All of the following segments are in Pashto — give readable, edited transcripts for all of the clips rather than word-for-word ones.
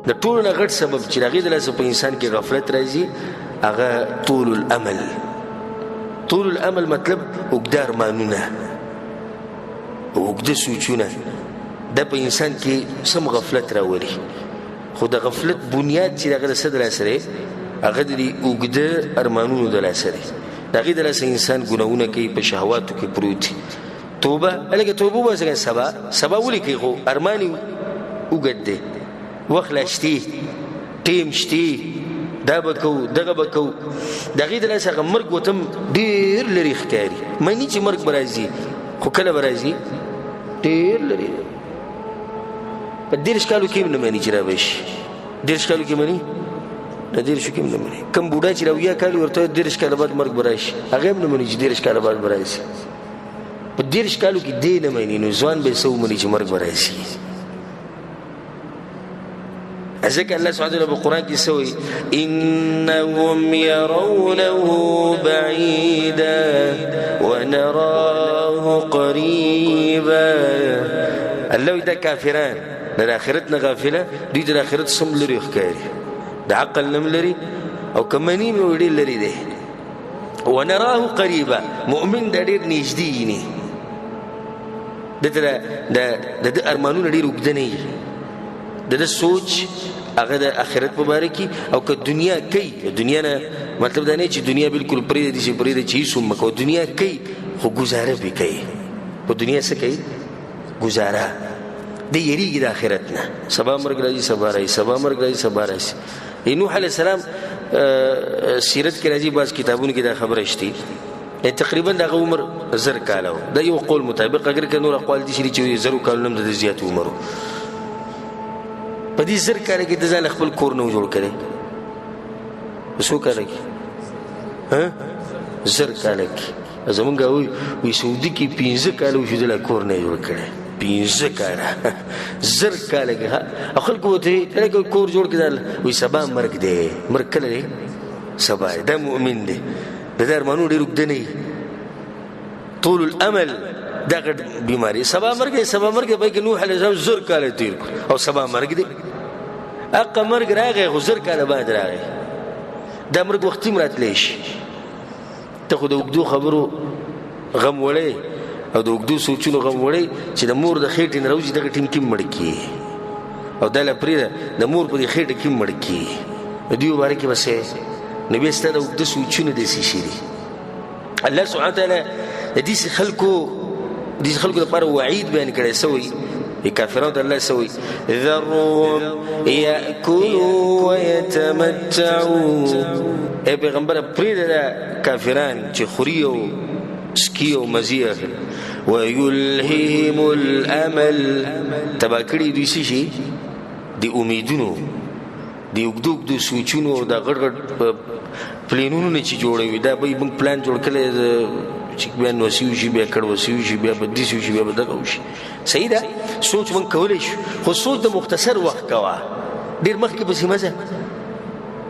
د ټولو نه غټ سبب چې هغې د لاسه په انسان کې غفلت راځي هغه طول الامل. طول الامل مطلب اوږده ارمانونه، اوږده سوچونه، دا په انسان کې سم غفلت راولي. خو د غفلت بنیاد چې هغه د څه د لاسه دی هغه د دې اوږده ارمانونو د لاسه دی. د هغې د لاسه انسان ګناهونه کوي، په شهواتو کې پروت وي. توبه هلکه توبه وباسه، سبا ولې کوي خو ارمان یې اوږد دی، وخت لا شتې، ټیم شتې، دا به کوو دغه به کوو. د هغې د لاسه هغه مرګ ورته ډېر لرې ښکاري. مني چې مرګ به راځي خو کله به راځي ډېر لرې. په 30 کالو کې هم نه مني چې را به شي. 30 کالو کې مني؟ نه 30 کې هم نه مني. کوم بوډا چې 70 کال ورته 30 کاله بعد مرګ به راشي هغه هم نه مني چې 30 کاله بعد به راشي. په 30 کالو کې دی نه مني، نو ځوان به څه ومني چې مرګ به راشي. ځکه الله سبحانه وتعالی په قرآن کې څه وایي؟ انهم يرونه بعيدا ونراه قريبا. الله وایي دا کافران د آخرت نه غافله، دوی د آخرت سم لرې ښکاري، د عقل نه هم لري او که مني مې ډېر لرې دی. ونراه قریبا، مؤمن دا ډېر نږدې ویني، دته د ارمانونه ډېر اوږده نه وي، د سوچ هغه د آخرت په باره کې. او که دنیا کوي، دنیا نه مطلب دا نه چې دنیا بالکل پرېږدي چې پرېږدي چې هېڅ هم مه کوه، دنیا کوي خو ګزاره پرې کوي. په دنیا څه کوي؟ ګزاره. دی یریږي د آخرت نه، سبا مرګ راځي سبا راځي، سبا مرګ راځي سبا راځي. نوح علیه السلام سیرت کې راځي، بعض کتابونو کې دا خبره شته تقریبا دغه عمر 1000 کاله و. د یو قول مطابق، اگر که نور اقوال دي چې 1000 کالونه هم د زیات عمر و. په دې 1000 کاله کې د ځان خپل کور نه جوړ کړی. څو کاله کې؟ 1000 کاله کې. زمونږ وایي سعودي کې 15 کاله وشو د کور نه جوړ کړی. 15 کاله 1000 کاله کې خلکو ورته کور جوړ کړل. وایي سبا مرګ دی. مرګ کله دی؟ سبا. دا مؤمن دی، د ده ارمانونه ډېر اوږده نه وي. طول الامل دا غټ بیماري. سبا مرګ دی، سبا مرګ دی. بلکې نوح علیه السلام 1000 کاله تېر کړ او سبا مرګ دی. حقه مرګ راغی خو 1000 کاله بعد راغی. دا مرګ وختي هم راتلی شي. ته خو د اوږدو خبرو غم وړی او د اوږدو سوچونو غم وړی چې د مور د خېټې نه راوځي دغه ټیم کې مړ کېږي، او دا له پرېږده د مور په دې خېټه کې مړ کېږي. د دوی باره کې به څه نو بیا ستا د اوږده سوچونه داسې شي دي. الله سبحانه وتعالی د داسې خلکو لپاره وعید بیان کړی سوی. کافرانو ته الله سوی ذرهم یأکلوا ویتمتعوا. ای پیغمبره پرېږده دا کافران چې خوري او سکی او مزي اخلي. ویلههم الامل، تبا کړي دوی څه شي؟ د امیدونو، د اوږدو اوږدو سوچونو او د غټ غټ پلینونو نه چې جوړوي. دا به موږ پلان جوړ کړی چې بیا نوسي وشي، بیا کړوسي وشي، بیا به داسې وشي، بیا به دغه وشي. صحیح ده، سوچ موږ کولی شو، خو سوچ د مختصر وخت کوه، ډېر مخکې پسې مه ځه.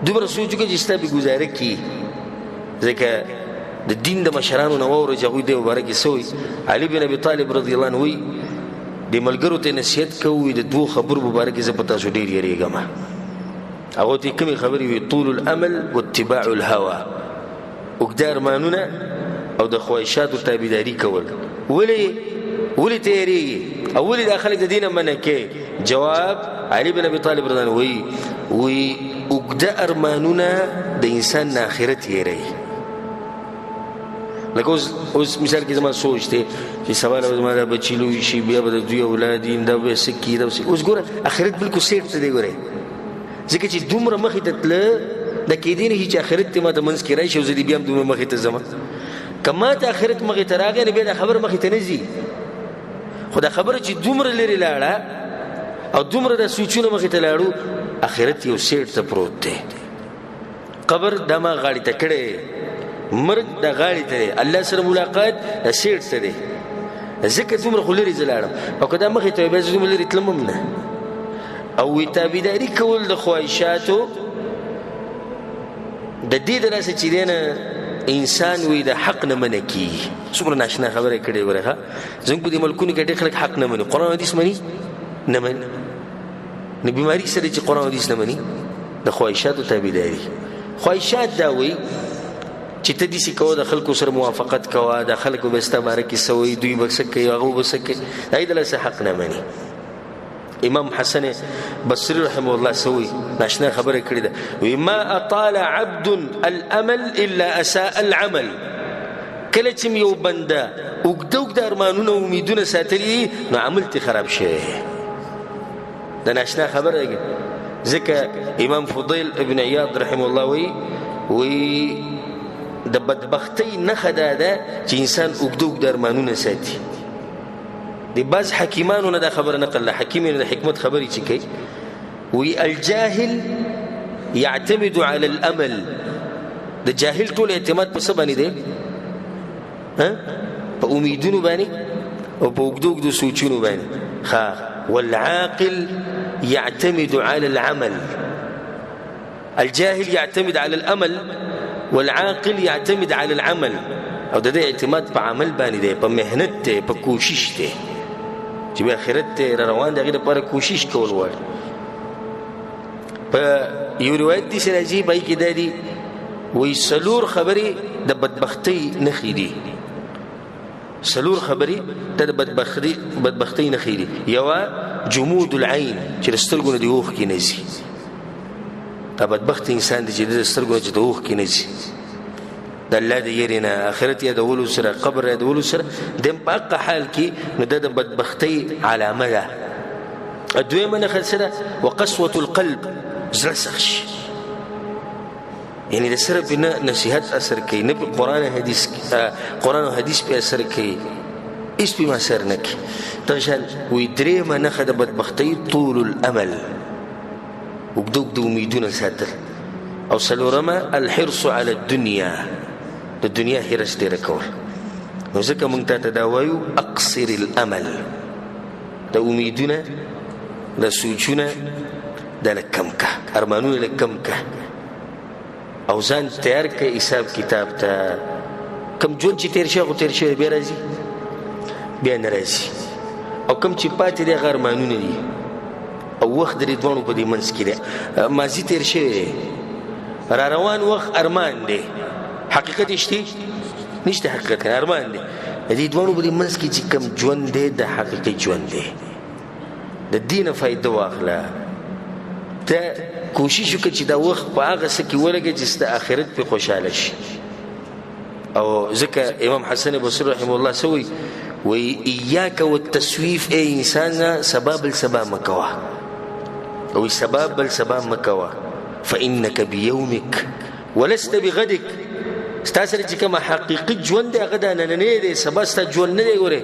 دومره سوچ وکړه چې ستا پې ګزاره کړي. ځکه د دین د مشرانو نه واوره چې هغوی دې مبارک یې څه وایي. علي بن ابي طالب رضی الله عنه وایي د ملګرو ته نصیحت کوو، د 2 خبرو مبارک زه په تاسو ډېر یېرېږم. هغو ته یې کومې خبرې وي؟ طول الامل واتباع الهوا، اوږده ارمانونه او د خواهشاتو تابعداري کول. ولې ته یېرېږي او ولې دا خلک د دین نه منع کوي؟ جواب، علي بن ابي طالب رضی الله عنه وایي اوږده ارمانونه د انسان نه آخرت یېروي. لکه اوس مثال کې زما سوچ دی چې سبا به زما دا بچي لوی شي، بیا به د دوی اولاد یې دا به څه کي. اوس ګوره آخرت بلکل سیټ ته دی. ګورئ ځکه چې دومره مخې ته تله دا کېدی نه شي چې آخرت ته ما ته منځ کې راشي او زه دې بیا هم دومره مخې ته ځم. که ما ته آخرت مخې ته راغی نو بیا دا خبره مخې ته نه ځي. خو دا خبره چې دومره لرې لاړه او دومره دا سوچونه مخې ته لاړو، آخرت یو سیټ ته پروت دی. قبر دا ما غاړې ته کړی، مرګ دا غاړې ته دی، الله سره ملاقات دا سیټ ته دی. ځکه دومره خو لرې زه لاړم، او که دا مخې ته وي بیا زه دومره لرې تلم هم نه. او وی تابعداري کول د خواهشاتو د دې د لاسه چې دی نه انسان وی د حق نه منع کېږي. څومره ناشنا خبره یې کړې. ګورئ ښه، زموږ په دې ملکونو کې ډېر خلک حق نه مني، قرآن حدیث مني نه مني. نو بیماری سره چې قرآن حدیث نه مني د خواهشاتو تابعداري. خواهشات دا وایي چې ته داسې کوه د خلکو سره موافقت کوه، د خلکو به ستا باره کې څه وایي، دوی به څه کوي، هغه به څه کوي، هغې دله څه حق نه مني. امام حسن بصري رحمه الله څه وایي، ناشنا خبره کړې ده، وایي ما اطال عبد الامل الا اساء العمل. کله چې یو بنده اوږده اوږده ارمانونه امیدونه ساتلي نو عمل ترې خراب شوی. د ناشنا خبره ده. ځکه امام فضیل ابن عیاض رحمه الله وایي د بدبختۍ نښه دا ده چې انسان اوږده اوږده ارمانونه ساتي. د بعض حکیمانو نه دا خبره نقل ده، حکیمانو د حکمت خبرې چې کوي، وایي الجاهل يعتمد على الامل. د جاهل ټول اعتماد په څه باندې دی؟ په امیدونو باندې او په اوږدو اوږدو سوچونو باندې. والعاقل يعتمد على العمل. الجاهل يعتمد على الامل والعاقل يعتمد على العمل. او د دې اعتماد په عمل باندې دی، په مهنت دی، په کوشش دی چې به آخرت ته را روان دی، هغې دپاره کوشش کول غواړي. په یو روایت داسې راځي په هغې کې دا دي وایي څلور خبرې د بدبختۍ نښې دي. څلور خبرې د بدبختۍ نښې دي. یوه جمود العین چې د سترګو نه د اوښکې نه ځي. دا بدبخت انسان دی چې د سترګو نه چې د اوښکې نه ځي، د الله د یېرې نه، آخرت یادولو سره، قبر یادولو سره، د په هغه حال کې نو د بدبختۍ علامه ده. دویمه نښه څه ده؟ وقسوة القلب، زړه سخت شي. یعنې د سره پې نه نصیحت اثر کوي، نه پې قرآن او حدیث پې اثر کوي، هېڅ پې اثر نه کوي. دغه شان وایي درېیمه نښه د بدبختۍ طول الامل، اوږده اوږده امیدونه ساتل. او څلورمه الحرص على الدنیا، د دنیا حرص ډېره کول. نو ځکه موږ تا ته دا وایو اقصر الامل، د امیدونه د سوچونه دا لږ کم که، ارمانونه لږ کم که، او ځان تیار که حساب کتاب ته. کم ژوند چې تېر شوی خو تېر شوی، بیا راځي بیا نه راځي. او کم چې پاتې دی هغه ارمانونه دي، او وخت د دې دواړو په دې منځ کې دی. ماضي تېر شوی دی، را روان وخت ارمان دی، حقیقت شته نشته، حقیقت ارمان دی. د دې دواړو په دې منځ کې چې کم ژوند دی د حقیقي ژوند دی. د دې نه فایده واخله، ته کوشش وکړه چې دا وخت په هغه څه کې ولګوې چې ستا آخرت پې خوشحاله شي. او ځکه امام حسن بصري رحمه الله څه وایي؟ وایي ایاک والتسویف، ای انسانه سبا بل سبا مه کوه. وایي سبا بل سبا مه کوه، فإنک بیومک ولست بغدک. ستا سره چې کومه حقیقي ژوند دی هغه دا نننی دی، سبا ستا ژوند نه دی. ګورې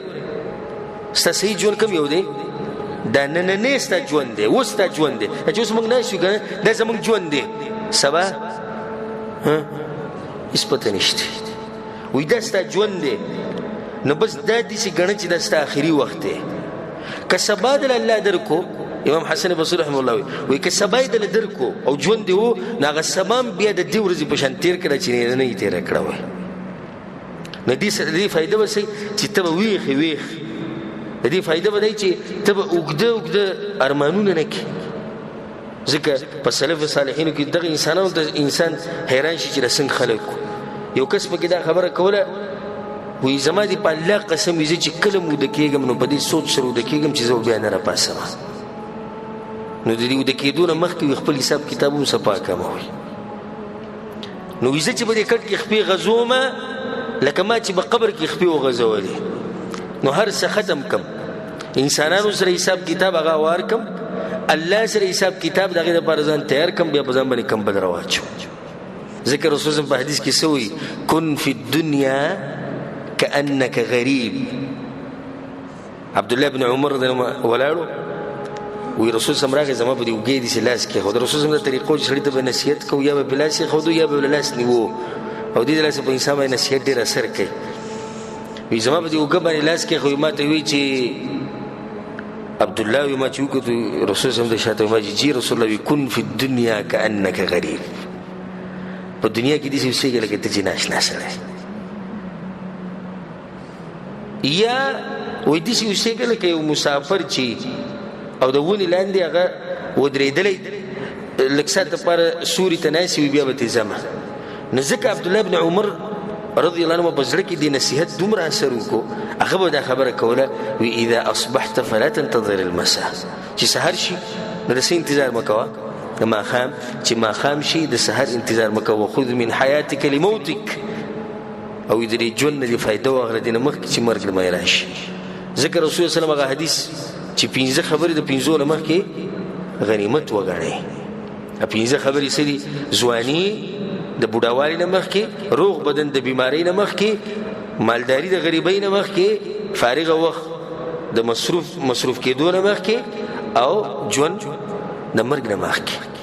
ستا صحیح ژوند کوم یو دی؟ دا نننی ستا ژوند دی، اوس ستا ژوند دی چې اوس موږ ناست یو که نه، دا زموږ ژوند دی. سبا هېڅ پته نشته. وایي دا ستا ژوند دی، نو بس دا داسې ګڼه چې دا ستا آخري وخت دی. که سبا دله الله درکو، امام حسن بصري رحمه الله وایي که سبا یې دله درکو او ژوند دې و، نو هغه سبا هم بیا د دې ورځې په شان تېر کړه چې نننۍ یې تېره کړه وای. نو دې فایده به صحیح چې ته به ویښ د دې فایده به دی چې ته به اوږده اوږده ارمانونه نه کړې. ځکه په سلف صالحینو کې دغه انسانانو ته انسان حیران شي چې د څنګه خلک یو کس پکې دا خبره کوله، وایي زما دې په الله قسم وي زه چې کله م اوده کېږم نو په دې سوچ سره اوده کېږم چې زه بیا نه راپاڅم. نو د دې اوده کېدو نه مخکې خپل حساب کتاب هم صفا کړم. وایي نو وایي زه چې به دې کټ کې خپې غځومه لکه ما چې به قبر کې خپې وغځولې، نو هر څه ختم کم، انسانانو سره حساب کتاب هغه وار کم، الله سره حساب کتاب د هغې دپاره ځان تیار کم، بیا په ځان باندې کمبل راواچوم. ذکر رسول الله په حدیث کې څه وایي؟ کن فی الدنیا کأنک غریب. عبدالله بن عمر ولاړو، وی رسول صلی الله علیه وسلم زما په دې اوږې داسې لاس کېښود. رسول صلی الله علیه وسلم د طریقو چې سړي ته به نصیحت کوو، یا به په لاس یېښودو یا به لاس نیوو، او دې لاس په انسان باندې نصیحت ډېر اثر کوي. وی زما په دې اوږه باندې لاس کېښود، ما ته وی چې عبدالله وی ما چې وکړو، رسول صلی الله علیه وسلم د شاته ما چې جی رسول الله وی کن فی الدنیا کأنک غریب. په دنیا کې داسې اوسېږه لکه ته چې ناشنا سړی، یا وایي داسې اوسېږه لکه یو مسافر چې او د ونې لاندې هغه ودرېدلی لږ ساعت دپاره سوري ته ناستې وي بیا به ترې ځمه نو ځکه عبدالله بن عمر رضی الله عنه په زړه کې د نصیحت دومره اثر وکړو هغه به دا خبره کوله وی اذا اصبحت فلا تنتظر المساء چې سحر شي نو د څه انتظار مه کوه د ماښام چې ماښام شي د سحر انتظار مه کوه خذ من حیاتک لموتک او د دې ژوند نه دې فایده واخله دې نه مخکې چې مرګ له منځه راشي ځکه رسول صلی الله علیه وسلم هغه حدیث چې 15 خبرې د 15 نه مخکې غنیمت وګڼئ 15 خبرې څه دي ځواني د بوډاوالي نه مخکې روغ بدن د بیماری نه مخکې مالداري د غریبۍ نه مخکې فارغه وخت د مصروف کېدو نه مخکې او ژوند د مرګ نه مخکې